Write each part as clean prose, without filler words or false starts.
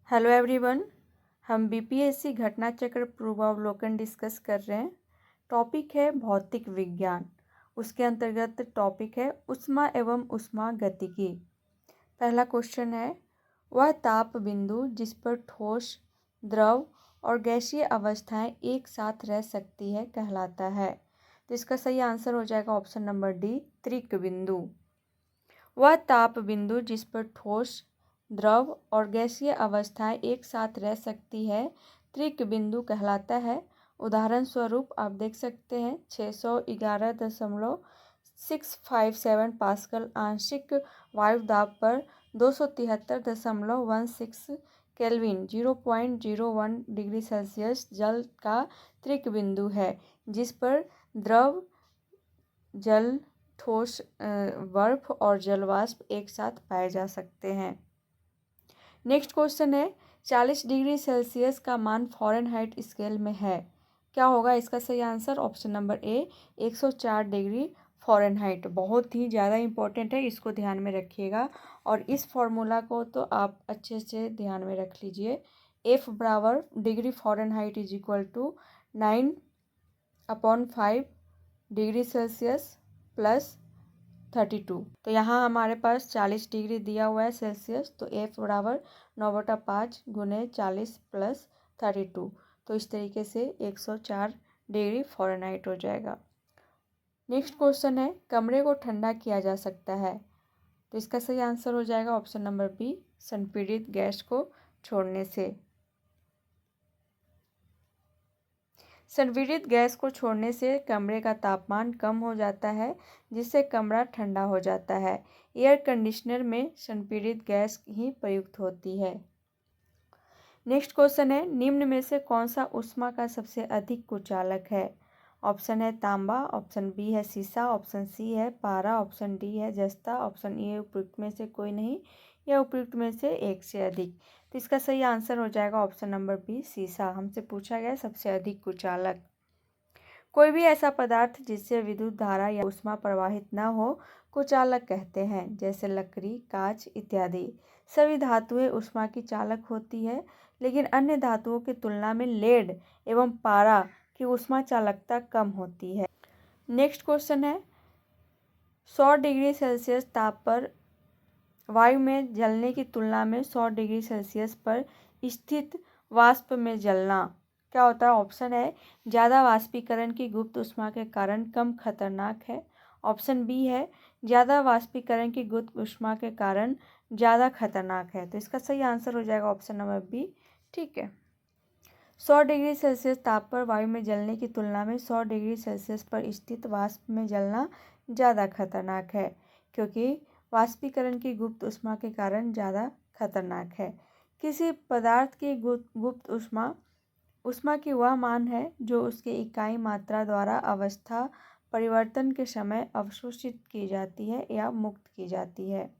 Hello everyone, हम BPSC घटना चक्र पूर्वावलोकन डिस्कस कर रहे हैं। टॉपिक है भौतिक विज्ञान। उसके अंतर्गत टॉपिक है ऊष्मा एवं ऊष्मागतिकी। पहला क्वेश्चन है, वह ताप बिंदु जिस पर ठोस, द्रव और गैसीय अवस्थाएं एक साथ रह सकती है कहलाता है। तो इसका सही आंसर हो जाएगा ऑप्शन नंबर डी, त्रिक बिंदु। वह ताप बिंदु जिस पर ठोस, द्रव और गैसीय अवस्थाएं एक साथ रह सकती है त्रिक बिंदु कहलाता है। उदाहरण स्वरूप आप देख सकते हैं 611.657 पास्कल आंशिक वायु दाब पर 273.16 केल्विन 0.01 डिग्री सेल्सियस जल का त्रिक बिंदु है, जिस पर द्रव, जल, ठोस, बर्फ और जलवाष्प एक साथ पाए जा सकते हैं। नेक्स्ट क्वेश्चन है, 40 डिग्री सेल्सियस का मान फ़ारेनहाइट स्केल में है, क्या होगा? इसका सही answer option number A, 104 degree Fahrenheit. बहुत ही ज़्यादा इंपॉर्टेंट है, इसको ध्यान में रखिएगा और इस फॉर्मूला को तो आप अच्छे से ध्यान में रख लीजिए। F बराबर degree Fahrenheit is equal to 9/5 degree Celsius plus 32। तो यहाँ हमारे पास 40 डिग्री दिया हुआ है सेल्सियस, तो F बराबर 9/5 गुने 40 प्लस 32। तो इस तरीके से 104 डिग्री फ़ारेनहाइट हो जाएगा। नेक्स्ट क्वेश्चन है, कमरे को ठंडा किया जा सकता है, तो इसका सही आंसर हो जाएगा ऑप्शन नंबर बी, संपीड़ित गैस को छोड़ने से। संपीड़ित गैस को छोड़ने से कमरे का तापमान कम हो जाता है, जिससे कमरा ठंडा हो जाता है। एयर कंडीशनर में संपीड़ित गैस ही प्रयुक्त होती है। नेक्स्ट क्वेश्चन है, निम्न में से कौन सा ऊष्मा का सबसे अधिक कुचालक है? ऑप्शन है तांबा, ऑप्शन बी है सीसा, ऑप्शन सी है पारा, ऑप्शन डी है जस्ता, ऑप्शन ए उपयुक्त में से कोई नहीं या उपयुक्त में से एक से अधिक। तो इसका सही आंसर हो जाएगा ऑप्शन नंबर बी, सीसा। हमसे पूछा गया सबसे अधिक कुचालक। कोई भी ऐसा पदार्थ जिससे विद्युत धारा या ऊष्मा प्रवाहित न हो कुचालक कहते हैं, जैसे लकड़ी, कांच इत्यादि। सभी धातुएं ऊष्मा की चालक होती है, लेकिन अन्य धातुओं की तुलना में लेड एवं पारा की ऊष्मा चालकता कम होती है। नेक्स्ट क्वेश्चन है, 100 डिग्री सेल्सियस ताप पर वायु में जलने की तुलना में 100 डिग्री सेल्सियस पर स्थित वाष्प में जलना क्या होता है? ऑप्शन है ज़्यादा वाष्पीकरण की गुप्त ऊष्मा के कारण कम खतरनाक है, ऑप्शन बी है ज़्यादा वाष्पीकरण की गुप्त ऊष्मा के कारण ज़्यादा खतरनाक है। तो इसका सही आंसर हो जाएगा ऑप्शन नंबर बी। ठीक है, 100 डिग्री सेल्सियस ताप पर वायु में जलने की तुलना में 100 डिग्री सेल्सियस पर स्थित वाष्प में जलना ज़्यादा खतरनाक है, क्योंकि वाष्पीकरण की गुप्त ऊष्मा के कारण ज़्यादा खतरनाक है। किसी पदार्थ की गुप्त ऊष्मा ऊष्मा की वह मान है जो उसके इकाई मात्रा द्वारा अवस्था परिवर्तन के समय अवशोषित की जाती है या मुक्त की जाती है।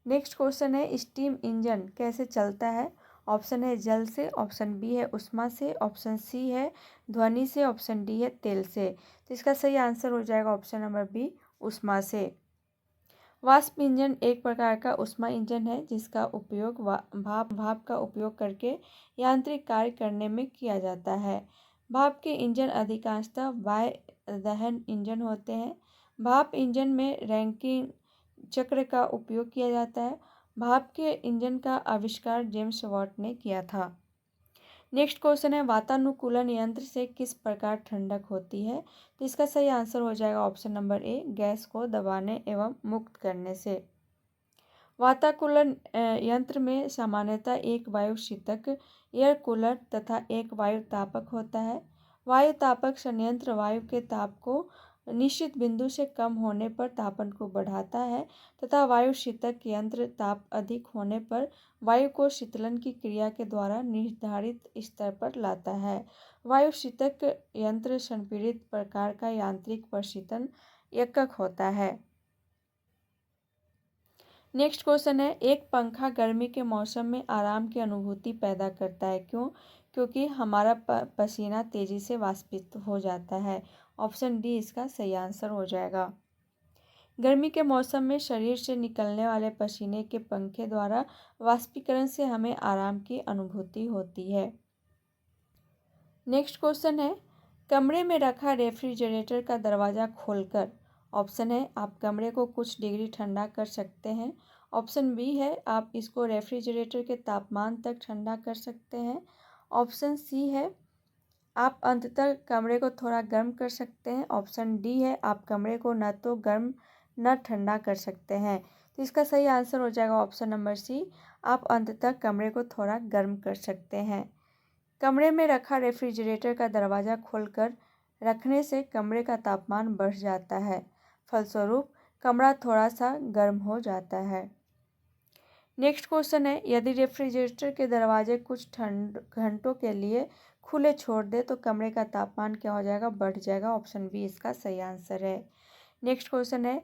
नेक्स्ट क्वेश्चन है, स्टीम इंजन कैसे चलता है? ऑप्शन है जल से, ऑप्शन बी है ऊष्मा से, ऑप्शन सी है ध्वनि से, ऑप्शन डी है तेल से। तो इसका सही आंसर हो जाएगा ऑप्शन नंबर बी, ऊष्मा से। वाष्प इंजन एक प्रकार का ऊष्मा इंजन है, जिसका उपयोग भाप का उपयोग करके यांत्रिक कार्य करने में किया जाता है। भाप के इंजन अधिकांशतः वायु दहन इंजन होते हैं। भाप इंजन में रैंकिन चक्र का उपयोग किया जाता है। भाप के इंजन का आविष्कार जेम्स वाट ने किया था। नेक्स्ट क्वेश्चन है, वातानुकूलन यंत्र से किस प्रकार ठंडक होती है? तो इसका सही आंसर हो जाएगा ऑप्शन नंबर ए, गैस को दबाने एवं मुक्त करने से। वातानुकूलन यंत्र में सामान्यतः एक वायु शीतक, एयर कूलर तथा एक वायु तापक होता है। वायु तापक संयंत्र वायु के ताप को निश्चित बिंदु से कम होने पर तापन को बढ़ाता है, तथा वायु शीतक यंत्र ताप अधिक होने पर वायु को शीतलन की क्रिया के द्वारा निर्धारित स्तर पर लाता है। वायु शीतक यंत्र संपीड़ित प्रकार का यांत्रिक प्रशीतन एकक होता है। नेक्स्ट क्वेश्चन है, एक पंखा गर्मी के मौसम में आराम की अनुभूति पैदा करता है, क्यों? क्योंकि हमारा पसीना तेजी से वाष्पित हो जाता है। ऑप्शन डी इसका सही आंसर हो जाएगा। गर्मी के मौसम में शरीर से निकलने वाले पसीने के पंखे द्वारा वाष्पीकरण से हमें आराम की अनुभूति होती है। नेक्स्ट क्वेश्चन है, कमरे में रखा रेफ्रिजरेटर का दरवाज़ा खोलकर। ऑप्शन है, आप कमरे को कुछ डिग्री ठंडा कर सकते हैं। ऑप्शन बी है, आप इसको रेफ्रिजरेटर के तापमान तक ठंडा कर सकते हैं। ऑप्शन सी है, आप अंततः कमरे को थोड़ा गर्म कर सकते हैं। ऑप्शन डी है, आप कमरे को न तो गर्म न ठंडा कर सकते हैं। तो इसका सही आंसर हो जाएगा ऑप्शन नंबर सी, आप अंततः कमरे को थोड़ा गर्म कर सकते हैं। कमरे में रखा रेफ्रिजरेटर का दरवाज़ा खोलकर रखने से कमरे का तापमान बढ़ जाता है, फलस्वरूप कमरा थोड़ा सा गर्म हो जाता है। नेक्स्ट क्वेश्चन है, यदि रेफ्रिजरेटर के दरवाजे कुछ घंटों के लिए खुले छोड़ दे तो कमरे का तापमान क्या हो जाएगा, बढ़ जाएगा। ऑप्शन बी इसका सही आंसर है। नेक्स्ट क्वेश्चन है,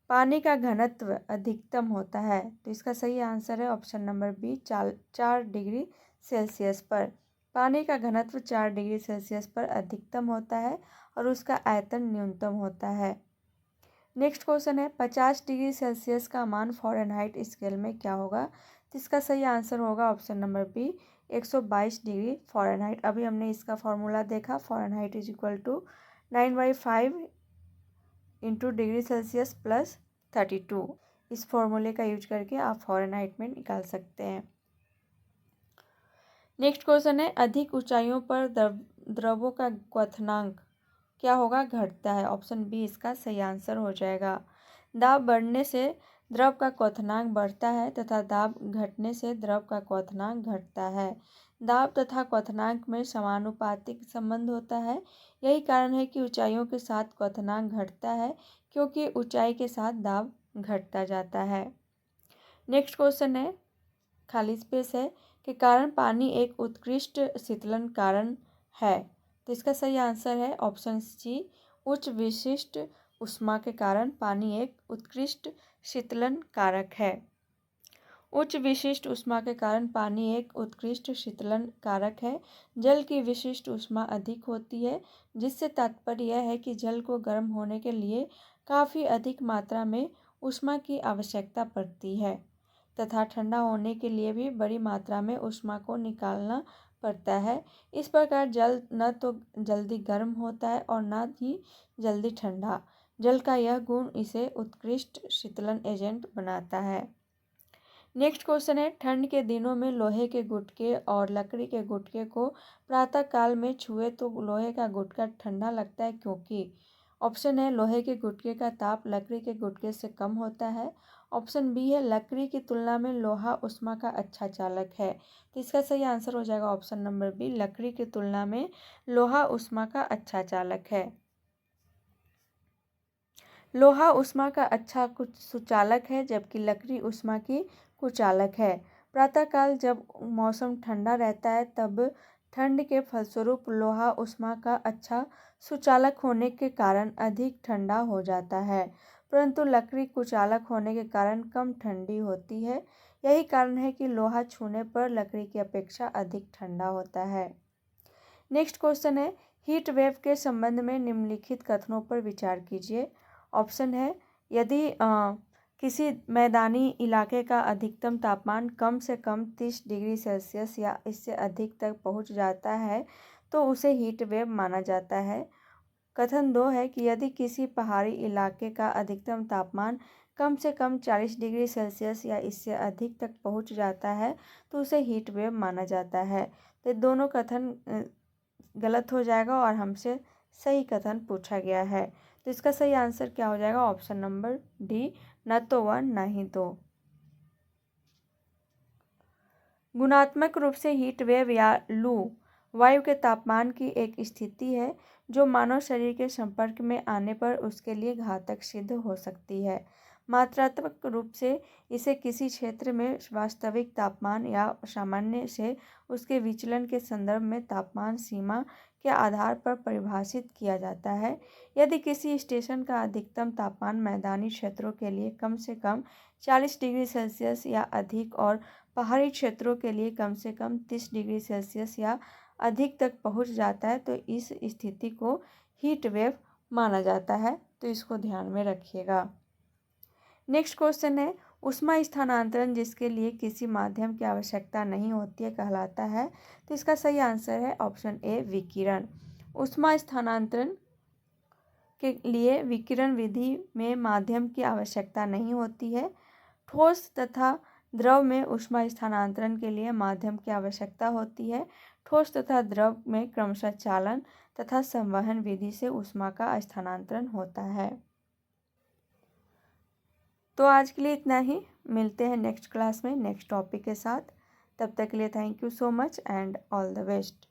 पानी का घनत्व अधिकतम होता है। तो इसका सही आंसर है option number B, 4 degree Celsius पर। पानी का घनत्व 4 डिग्री सेल्सियस पर अधिकतम होता है और उसका आयतन न्यूनतम होता है। नेक्स्ट क्वेश्चन है, 50 डिग्री सेल्सियस का मान फ़ारेनहाइट स्केल में क्या होगा। तो इसका सही आंसर होगा option number B, 122 degree Fahrenheit. अभी हमने इसका फॉर्मूला देखा, Fahrenheit is equal to 9/5 into degree Celsius plus 32। इस फॉर्मूले का यूज करके आप फ़ारेनहाइट में निकाल सकते हैं। नेक्स्ट क्वेश्चन है, अधिक ऊंचाइयों पर द्रवों का क्वथनांक क्या होगा, घटता है। ऑप्शन बी इसका सही आंसर हो जाएगा। दाब बढ़ने से द्रव का क्वथनांक बढ़ता है तथा दाब घटने से द्रव का क्वथनांक घटता है। दाब तथा क्वथनांक में समानुपातिक संबंध होता है। यही कारण है कि ऊंचाइयों के साथ क्वथनांक घटता है, क्योंकि ऊंचाई के साथ दाब घटता जाता है। नेक्स्ट क्वेश्चन है, खाली स्पेस है, के कारण पानी एक उत्कृष्ट शीतलन कारण है। तो इसका सही आंसर है ऑप्शन सी, उच्च विशिष्ट ऊष्मा के कारण पानी एक उत्कृष्ट शीतलन कारक है। उच्च विशिष्ट ऊष्मा के कारण पानी एक उत्कृष्ट शीतलन कारक है। जल की विशिष्ट ऊष्मा अधिक होती है, जिससे तात्पर्य यह है कि जल को गर्म होने के लिए काफ़ी अधिक मात्रा में ऊष्मा की आवश्यकता पड़ती है तथा ठंडा होने के लिए भी बड़ी मात्रा में ऊष्मा को निकालना पड़ता है। इस प्रकार जल न तो जल्दी गर्म होता है और न ही जल्दी ठंडा। जल का यह गुण इसे उत्कृष्ट शीतलन एजेंट बनाता है। नेक्स्ट क्वेश्चन है, ठंड के दिनों में लोहे के गुटके और लकड़ी के गुटके को प्रातः काल में छुए तो लोहे का गुटका ठंडा लगता है, क्योंकि। ऑप्शन है, लोहे के गुटके का ताप लकड़ी के गुटके से कम होता है। ऑप्शन बी है, लकड़ी की तुलना में लोहा ऊष्मा का अच्छा चालक है। तो इसका सही आंसर हो जाएगा ऑप्शन नंबर बी, लकड़ी की तुलना में लोहा ऊष्मा का अच्छा चालक है। लोहा ऊष्मा का अच्छा कुछ सुचालक है, जबकि लकड़ी ऊष्मा की कुचालक है। प्रातःकाल जब मौसम ठंडा रहता है तब ठंड के फलस्वरूप लोहा ऊष्मा का अच्छा सुचालक होने के कारण अधिक ठंडा हो जाता है, परंतु लकड़ी कुचालक होने के कारण कम ठंडी होती है। यही कारण है कि लोहा छूने पर लकड़ी की अपेक्षा अधिक ठंडा होता है। नेक्स्ट क्वेश्चन है, हीट वेव के संबंध में निम्नलिखित कथनों पर विचार कीजिए। ऑप्शन है, यदि किसी मैदानी इलाके का अधिकतम तापमान कम से कम 30 डिग्री सेल्सियस या इससे अधिक तक पहुंच जाता है तो उसे हीट वेव माना जाता है। कथन 2 है कि यदि किसी पहाड़ी इलाके का अधिकतम तापमान कम से कम 40 डिग्री सेल्सियस या इससे अधिक तक पहुंच जाता है तो उसे हीट वेव माना जाता है। तो दोनों कथन गलत हो जाएगा और हमसे सही कथन पूछा गया है। तो इसका सही आंसर क्या हो जाएगा, ऑप्शन नंबर डी, न तो 1 न ही 2। गुणात्मक रूप से हीट वेव या लू वायु के तापमान की एक स्थिति है जो मानव शरीर के संपर्क में आने पर उसके लिए घातक सिद्ध हो सकती है। मात्रात्मक रूप से इसे किसी क्षेत्र में वास्तविक तापमान या सामान्य से उसके विचलन के संदर्भ में तापमान सीमा के आधार पर परिभाषित किया जाता है। यदि किसी स्टेशन का अधिकतम तापमान मैदानी क्षेत्रों के लिए कम से कम 40 डिग्री सेल्सियस या अधिक और पहाड़ी क्षेत्रों के लिए कम से कम 30 डिग्री सेल्सियस या अधिक तक पहुंच जाता है तो इस स्थिति को हीट वेव माना जाता है। तो इसको ध्यान में रखिएगा। नेक्स्ट क्वेश्चन है, ऊष्मा स्थानांतरण जिसके लिए किसी माध्यम की आवश्यकता नहीं होती है कहलाता है। तो इसका सही आंसर है ऑप्शन ए विकिरण। ऊष्मा स्थानांतरण के लिए विकिरण विधि में माध्यम की आवश्यकता नहीं होती है। ठोस तथा द्रव में ऊष्मा स्थानांतरण के लिए माध्यम की आवश्यकता होती है। ठोस तथा द्रव में क्रमशः चालन तथा संवहन विधि से ऊष्मा का स्थानांतरण होता है। तो आज के लिए इतना ही, मिलते हैं नेक्स्ट क्लास में नेक्स्ट टॉपिक के साथ। तब तक के लिए thank you so much and all the best.